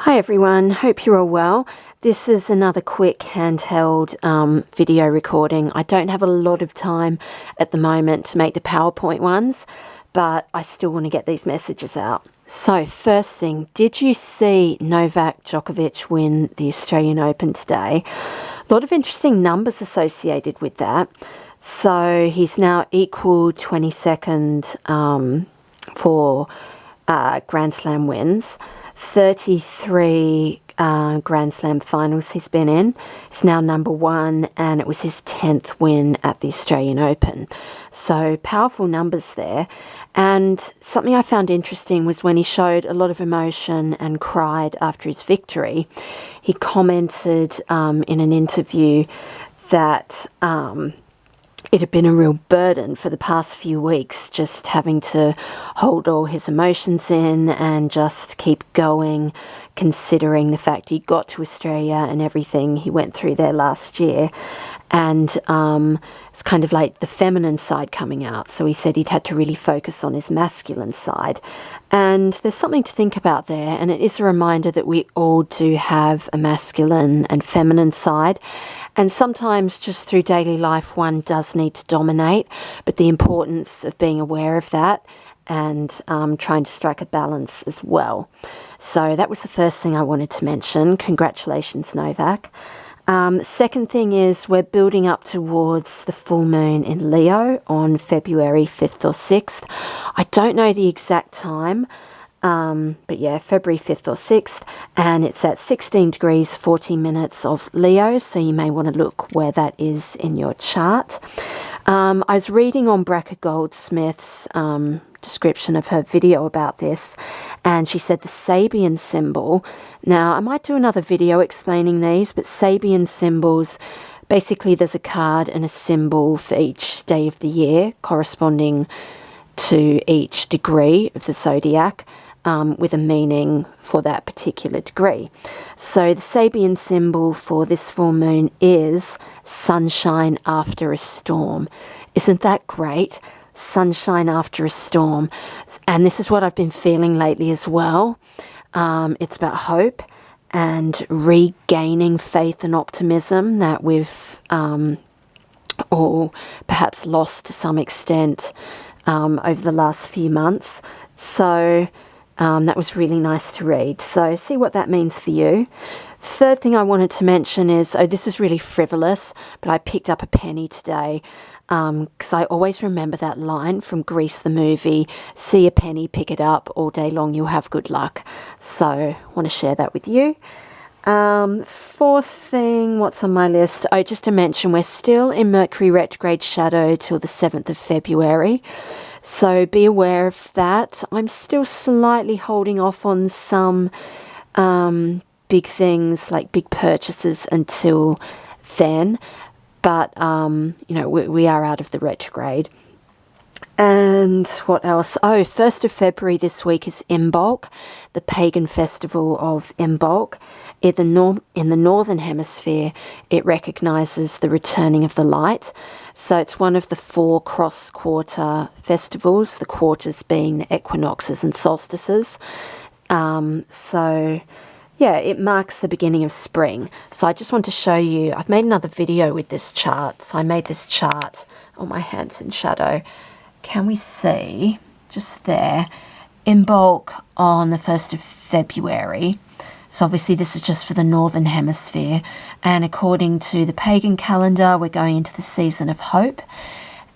Hi everyone, hope you're all well. This is another quick handheld video recording. I don't have a lot of time at the moment to make the PowerPoint ones, but I still want to get these messages out. So first thing, did you see Novak Djokovic win the Australian Open today? A lot of interesting numbers associated with that. So he's now equal 22nd for Grand Slam wins. 33 Grand Slam finals he's been in. He's now number one, and it was his 10th win at the Australian Open. So powerful numbers there. And something I found interesting was when he showed a lot of emotion and cried after his victory. He commented in an interview that it had been a real burden for the past few weeks, just having to hold all his emotions in and just keep going, considering the fact he got to Australia and everything he went through there last year. And it's kind of like the feminine side coming out. So he said he'd had to really focus on his masculine side. And there's something to think about there. And it is a reminder that we all do have a masculine and feminine side. And sometimes just through daily life, one does need to dominate. But the importance of being aware of that and trying to strike a balance as well. So that was the first thing I wanted to mention. Congratulations, Novak. Second thing is we're building up towards the full moon in Leo on February 5th or 6th. I don't know the exact time, but yeah, February 5th or 6th, and it's at 16 degrees 40 minutes of Leo, so you may want to look where that is in your chart. I was reading on Bracker Goldsmith's description of her video about this, and she said the Sabian symbol. Now, I might do another video explaining these, but Sabian symbols, basically there's a card and a symbol for each day of the year corresponding to each degree of the zodiac, with a meaning for that particular degree. So the Sabian symbol for this full moon is sunshine after a storm. Isn't that great? Sunshine after a storm. And this is what I've been feeling lately as well. It's about hope and regaining faith and optimism that we've all perhaps lost to some extent over the last few months. So that was really nice to read. So see what that means for you. Third thing I wanted to mention is, this is really frivolous, but I picked up a penny today because I always remember that line from Grease the movie, see a penny, pick it up, all day long you'll have good luck. So I want to share that with you. Fourth thing, what's on my list? Just to mention, we're still in Mercury retrograde shadow till the 7th of February. So be aware of that. I'm still slightly holding off on some big things like big purchases until then. But, we are out of the retrograde. And what else? 1st of February this week is Imbolc, the pagan festival of Imbolc. In the northern hemisphere, it recognises the returning of the light. So it's one of the 4 cross-quarter festivals, the quarters being the equinoxes and solstices. Yeah, it marks the beginning of spring. So I just want to show you, I've made another video with this chart. So I made this chart, my hand's in shadow. Can we see, just there, Imbolc on the 1st of February. So obviously this is just for the northern hemisphere. And according to the pagan calendar, we're going into the season of hope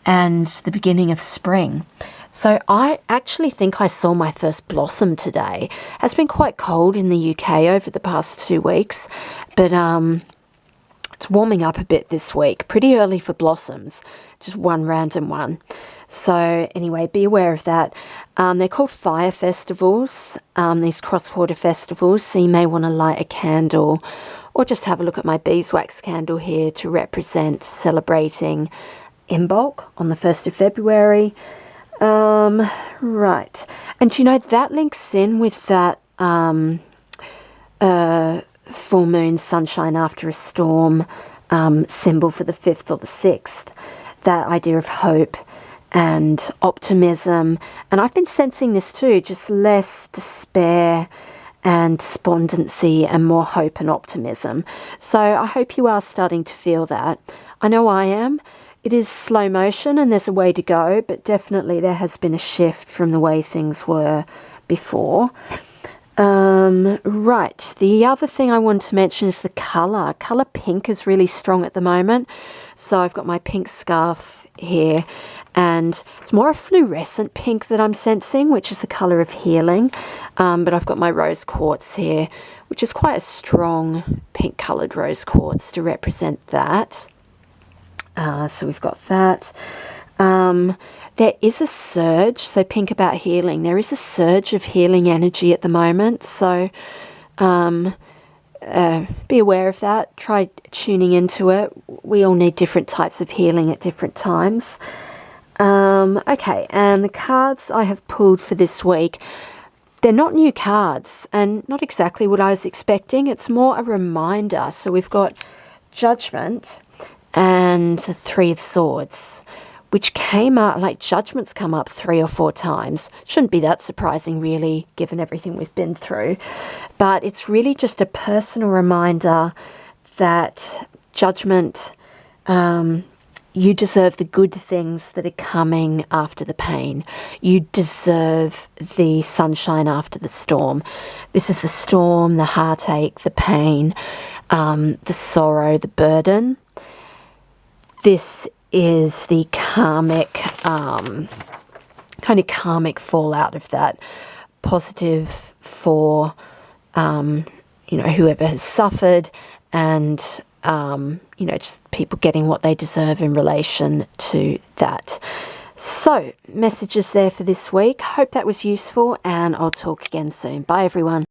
and the beginning of spring. So I actually think I saw my first blossom today. It has been quite cold in the UK over the past 2 weeks, but it's warming up a bit this week. Pretty early for blossoms, just one random one. So anyway, be aware of that. They're called fire festivals, these cross-quarter festivals, so you may want to light a candle or just have a look at my beeswax candle here to represent celebrating Imbolc on the 1st of February. Right. And that links in with that full moon, sunshine after a storm symbol for the 5th or the 6th. That idea of hope and optimism. And I've been sensing this too, just less despair and despondency and more hope and optimism. So I hope you are starting to feel that. I know I am. It is slow motion and there's a way to go, but definitely there has been a shift from the way things were before. Right, the other thing I want to mention is the colour. Colour pink is really strong at the moment. So I've got my pink scarf here, and it's more a fluorescent pink that I'm sensing, which is the colour of healing. But I've got my rose quartz here, which is quite a strong pink coloured rose quartz to represent that. So we've got that. There is a surge, so pink about healing. There is a surge of healing energy at the moment, so be aware of that. Try tuning into it. We all need different types of healing at different times. Okay, and the cards I have pulled for this week, they're not new cards and not exactly what I was expecting. It's more a reminder. So we've got Judgment and the Three of Swords, which came up, like Judgment's come up 3 or 4 times. Shouldn't be that surprising, really, given everything we've been through. But it's really just a personal reminder that Judgment, you deserve the good things that are coming after the pain. You deserve the sunshine after the storm. This is the storm, the heartache, the pain, the sorrow, the burden. This is the karmic, kind of karmic fallout of that. Positive for, whoever has suffered, and, just people getting what they deserve in relation to that. So, messages there for this week. Hope that was useful, and I'll talk again soon. Bye, everyone.